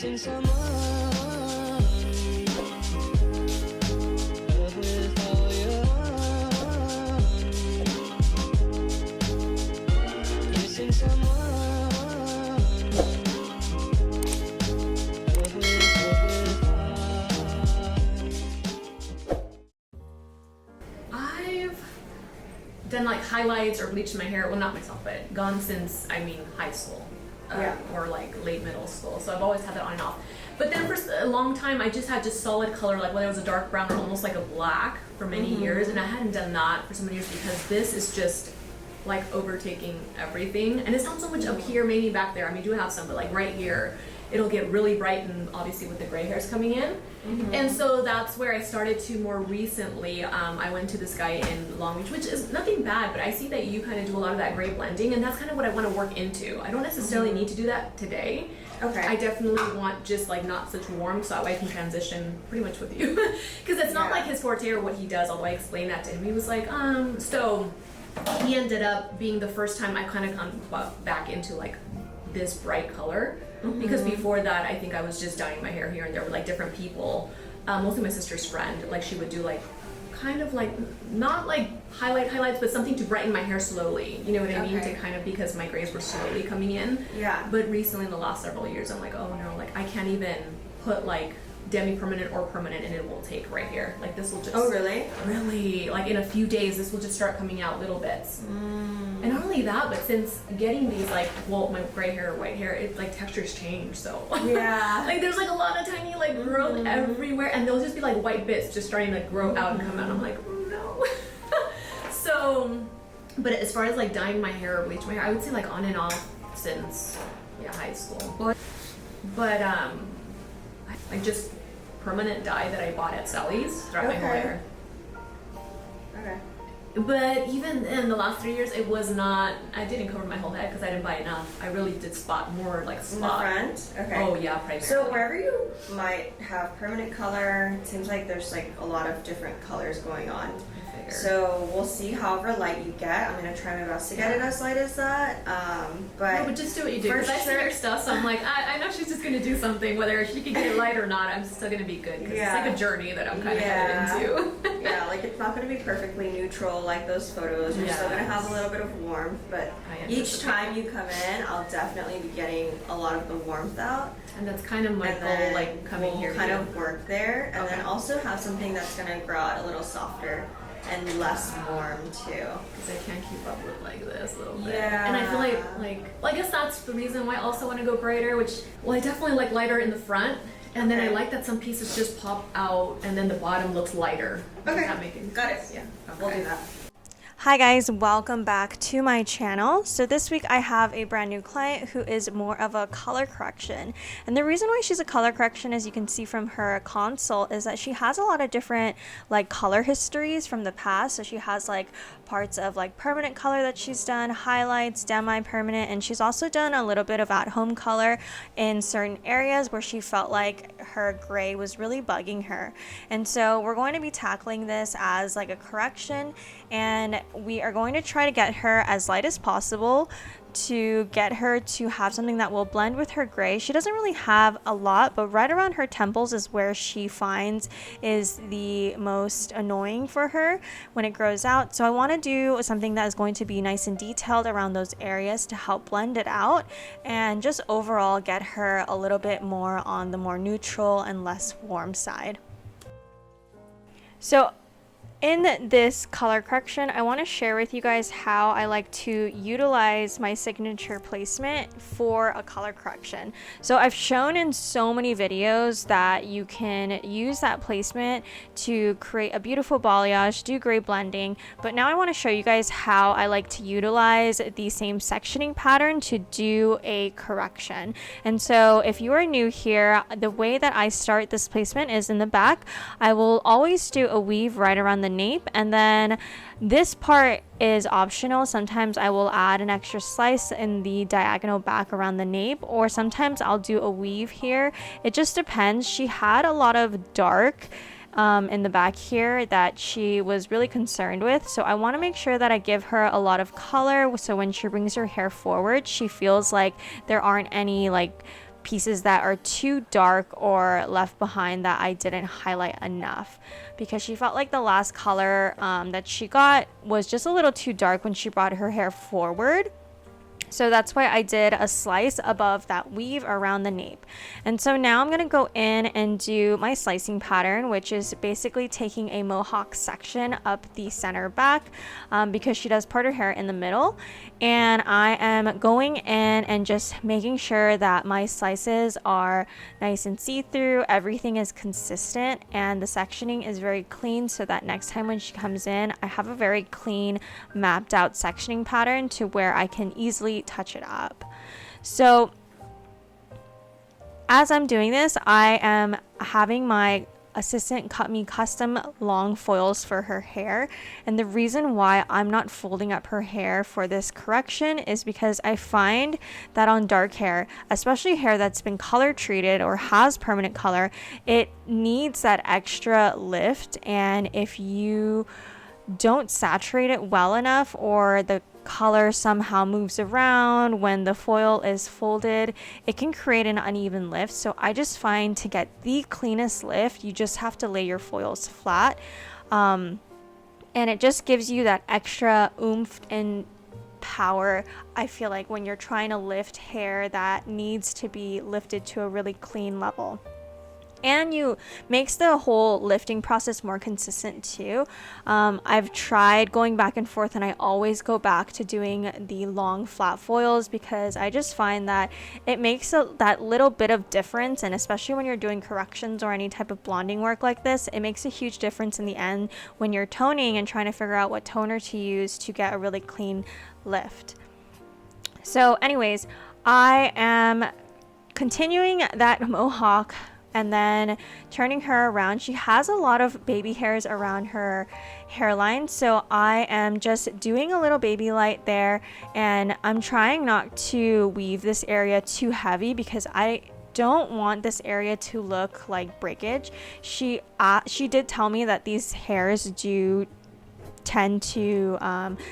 Missing someone. Love with all your heart. Missing someone. Love with heart. I've done like highlights or bleached my hair, well not myself, but gone since, I mean, high school. Or like late middle school, so I've always had that on and off. But then for a long time I just had just solid color, like whether it was a dark brown or almost like a black for many years, and I hadn't done that for so many years because this is just like overtaking everything. And it's not so much up here, maybe back there, I mean I do have some, but like right here it'll get really bright, and obviously with the gray hairs coming in. And so that's where I started to more recently. I went to this guy in Long Beach, which is nothing bad, but I see that you kind of do a lot of that gray blending, and that's kind of what I want to work into. I don't necessarily need to do that today. Okay. I definitely want just like not such warm, so that way I can transition pretty much with you. Because it's not like his forte or what he does, although I explained that to him. He was like, so he ended up being the first time I kind of come back into like this bright color. Because before that, I think I was just dyeing my hair here and there with like different people. Mostly my sister's friend, like she would do like kind of like not like highlights, but something to brighten my hair slowly. You know what I mean? To kind of, because my grays were slowly coming in. Yeah. But recently, in the last several years, I'm like, oh no, like I can't even put like demi-permanent or permanent, and it will take right here. Like this will just. Oh really? Really, like in a few days, this will just start coming out little bits. And not only that, but since getting these like, well, my gray hair or white hair, it's like textures change, so. Yeah. Like there's like a lot of tiny like growth everywhere, and they'll just be like white bits just starting to grow out and come out. I'm like, oh no. So, but as far as like dyeing my hair or bleach my hair, I would say like on and off since, high school. But like just permanent dye that I bought at Sally's throughout my whole hair. Okay. But even in the last 3 years, it was not, I didn't cover my whole head because I didn't buy enough. I really did spot more like spot. In the front? Okay. Oh yeah, primarily. So wherever you might have permanent color, it seems like there's like a lot of different colors going on. So we'll see however light you get. I'm gonna try my best to get it as light as that. But just do what you do. Because I see your stuff, so I'm like, I know she's just gonna do something, whether she can get it light or not. I'm still gonna be good because it's like a journey that I'm kind of headed into. Yeah, like it's not gonna be perfectly neutral like those photos. You're still gonna have a little bit of warmth, but each time you come in, I'll definitely be getting a lot of the warmth out. And that's kind of my goal, like coming here. Kind of work there, and then also have something that's gonna grow out a little softer and less warm too. Because I can't keep up with like this a little bit. Yeah. And I feel like, well, I guess that's the reason why I also want to go brighter, which, well, I definitely like lighter in the front. And then I like that some pieces just pop out and then the bottom looks lighter. Okay. Does that make sense? Got it. Yeah. Okay. We'll do that. Hi guys, welcome back to my channel. So this week I have a brand new client who is more of a color correction. And the reason why she's a color correction, as you can see from her consult, is that she has a lot of different like color histories from the past. So she has like parts of like permanent color that she's done, highlights, demi-permanent, and she's also done a little bit of at-home color in certain areas where she felt like her gray was really bugging her. And so we're going to be tackling this as like a correction, and we are going to try to get her as light as possible to get her to have something that will blend with her gray. She doesn't really have a lot, but right around her temples is where she finds is the most annoying for her when it grows out. So I want to do something that is going to be nice and detailed around those areas to help blend it out and just overall get her a little bit more on the more neutral and less warm side. So in this color correction, I want to share with you guys how I like to utilize my signature placement for a color correction. So I've shown in so many videos that you can use that placement to create a beautiful balayage, do gray blending, but now I want to show you guys how I like to utilize the same sectioning pattern to do a correction. And so if you are new here, the way that I start this placement is in the back. I will always do a weave right around the nape, and then this part is optional. Sometimes I will add an extra slice in the diagonal back around the nape, or sometimes I'll do a weave here. It just depends. She had a lot of dark in the back here that she was really concerned with, so I want to make sure that I give her a lot of color so when she brings her hair forward she feels like there aren't any like pieces that are too dark or left behind that I didn't highlight enough, because she felt like the last color that she got was just a little too dark when she brought her hair forward. So that's why I did a slice above that weave around the nape. And so now I'm going to go in and do my slicing pattern, which is basically taking a mohawk section up the center back, because she does part her hair in the middle. And I am going in and just making sure that my slices are nice and see-through, everything is consistent, and the sectioning is very clean, so that next time when she comes in, I have a very clean, mapped out sectioning pattern to where I can easily touch it up. So as I'm doing this, I am having my assistant cut me custom long foils for her hair, and the reason why I'm not folding up her hair for this correction is because I find that on dark hair, especially hair that's been color treated or has permanent color, it needs that extra lift, and if you don't saturate it well enough, or the color somehow moves around when the foil is folded, it can create an uneven lift. So I just find to get the cleanest lift, you just have to lay your foils flat, and it just gives you that extra oomph and power, I feel like, when you're trying to lift hair that needs to be lifted to a really clean level. And you makes the whole lifting process more consistent too. I've tried going back and forth, and I always go back to doing the long flat foils because I just find that it makes that little bit of difference, and especially when you're doing corrections or any type of blonding work like this, it makes a huge difference in the end when you're toning and trying to figure out what toner to use to get a really clean lift. So anyways, I am continuing that mohawk and then turning her around. She has a lot of baby hairs around her hairline, so I am just doing a little baby light there, and I'm trying not to weave this area too heavy because I don't want this area to look like breakage. She did tell me that these hairs do tend to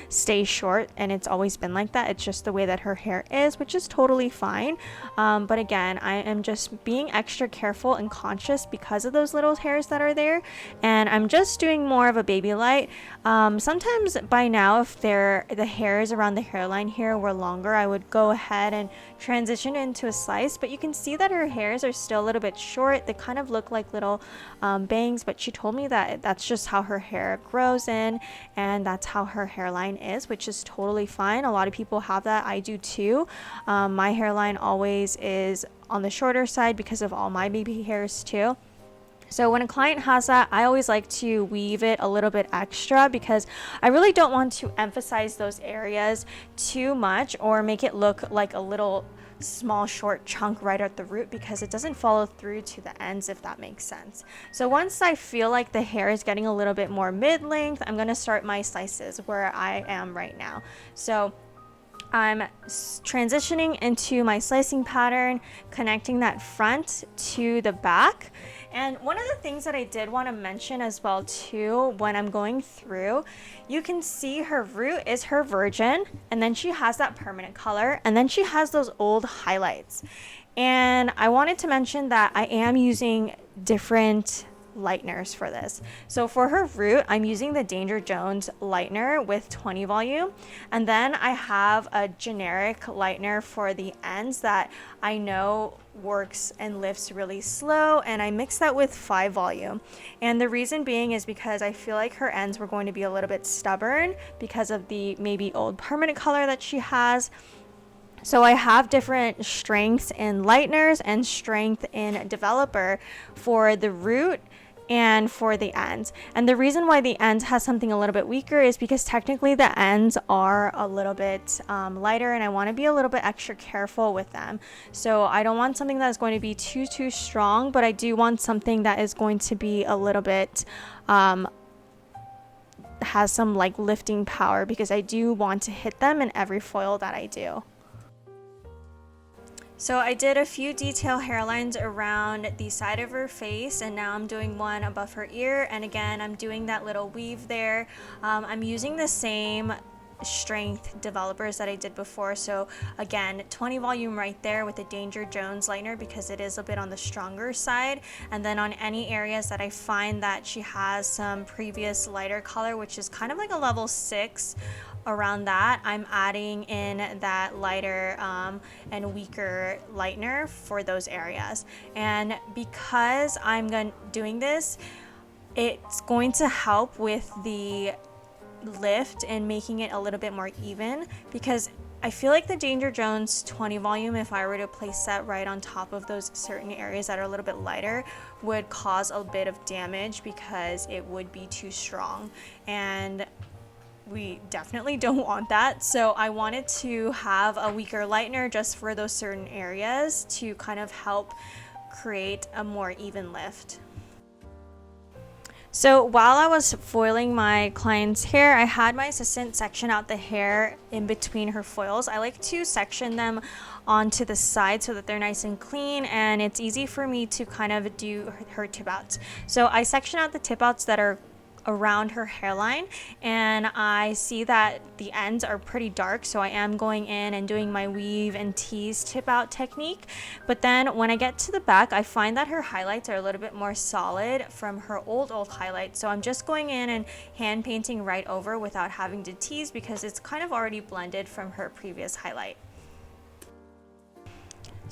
stay short, and it's always been like that. It's just the way that her hair is, which is totally fine, but again, I am just being extra careful and conscious because of those little hairs that are there, and I'm just doing more of a baby light. Sometimes by now, if the hairs around the hairline here were longer, I would go ahead and transition into a slice, but you can see that her hairs are still a little bit short. They kind of look like little bangs, but she told me that that's just how her hair grows in, and that's how her hairline is, which is totally fine. A lot of people have that. I do too. My hairline always is on the shorter side because of all my baby hairs too. So when a client has that, I always like to weave it a little bit extra because I really don't want to emphasize those areas too much or make it look like a little small short chunk right at the root, because it doesn't follow through to the ends, if that makes sense. So once I feel like the hair is getting a little bit more mid-length, I'm going to start my slices where I am right now. So I'm transitioning into my slicing pattern, connecting that front to the back. And one of the things that I did want to mention as well too, when I'm going through, you can see her root is her virgin, and then she has that permanent color, and then she has those old highlights. And I wanted to mention that I am using different lighteners for this. So for her root, I'm using the Danger Jones lightener with 20 volume, and then I have a generic lightener for the ends that I know works and lifts really slow, and I mix that with 5 volume. And the reason being is because I feel like her ends were going to be a little bit stubborn because of the maybe old permanent color that she has. So I have different strengths in lighteners and strength in developer for the root and for the ends. And the reason why the ends has something a little bit weaker is because technically the ends are a little bit lighter, and I want to be a little bit extra careful with them. So I don't want something that is going to be too strong, but I do want something that is going to be a little bit has some like lifting power, because I do want to hit them in every foil that I do. So I did a few detail hairlines around the side of her face, and now I'm doing one above her ear, and again I'm doing that little weave there. I'm using the same strength developers that I did before. So again, 20 volume right there with the Danger Jones lightener because it is a bit on the stronger side. And then on any areas that I find that she has some previous lighter color, which is kind of like a level 6, around that, I'm adding in that lighter and weaker lightener for those areas. And because I'm doing this, it's going to help with the lift and making it a little bit more even, because I feel like the Danger Jones 20 volume, if I were to place that right on top of those certain areas that are a little bit lighter, would cause a bit of damage because it would be too strong, and we definitely don't want that. So I wanted to have a weaker lightener just for those certain areas to kind of help create a more even lift. So while I was foiling my client's hair, I had my assistant section out the hair in between her foils. I like to section them onto the side so that they're nice and clean, and it's easy for me to kind of do her tip outs. So I section out the tip outs that are around her hairline, and I see that the ends are pretty dark, so I am going in and doing my weave and tease tip out technique. But then when I get to the back, I find that her highlights are a little bit more solid from her old highlights, so I'm just going in and hand painting right over without having to tease because it's kind of already blended from her previous highlight.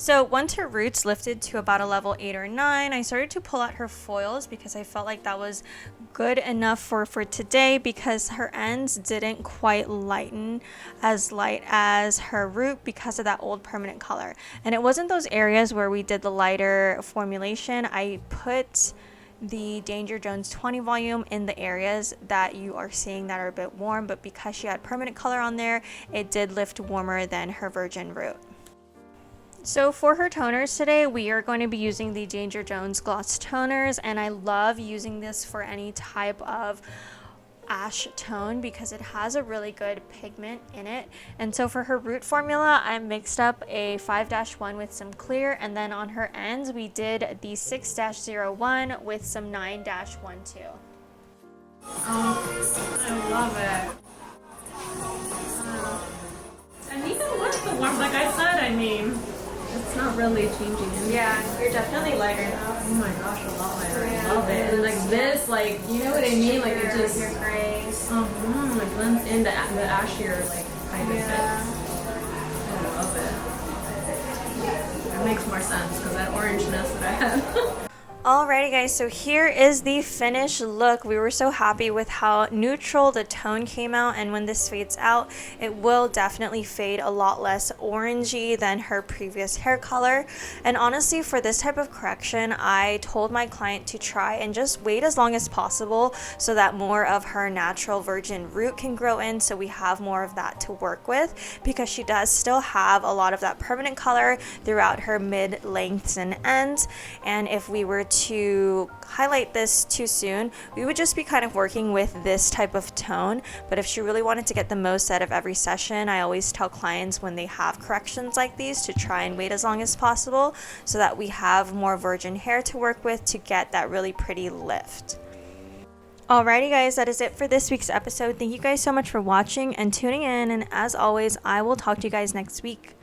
So once her roots lifted to about a level 8 or 9, I started to pull out her foils because I felt like that was good enough for today, because her ends didn't quite lighten as light as her root because of that old permanent color. And it wasn't those areas where we did the lighter formulation. I put the Danger Jones 20 volume in the areas that you are seeing that are a bit warm, but because she had permanent color on there, it did lift warmer than her virgin root. So for her toners today, we are going to be using the Danger Jones gloss toners, and I love using this for any type of ash tone because it has a really good pigment in it. And so for her root formula, I mixed up a 5-1 with some clear, and then on her ends we did the 6-01 with some 9-12. Oh, I love it. And even with the warmth, like I said, I mean, it's not really changing anything. Yeah, you're definitely lighter now. Oh my gosh, a lot lighter. Yeah. I love it. And like this, like, you know what I mean? Like it just, your grays. like blends in the ashier, like kind of bit. I love it. It makes more sense because that orangeness that I had. Alrighty guys, so here is the finished look. We were so happy with how neutral the tone came out, and when this fades out, it will definitely fade a lot less orangey than her previous hair color. And honestly, for this type of correction, I told my client to try and just wait as long as possible so that more of her natural virgin root can grow in, so we have more of that to work with, because she does still have a lot of that permanent color throughout her mid lengths and ends. And if we were to highlight this too soon, we would just be kind of working with this type of tone. But if she really wanted to get the most out of every session, I always tell clients when they have corrections like these to try and wait as long as possible so that we have more virgin hair to work with to get that really pretty lift. Alrighty guys, that is it for this week's episode. Thank you guys so much for watching and tuning in, and as always, I will talk to you guys next week.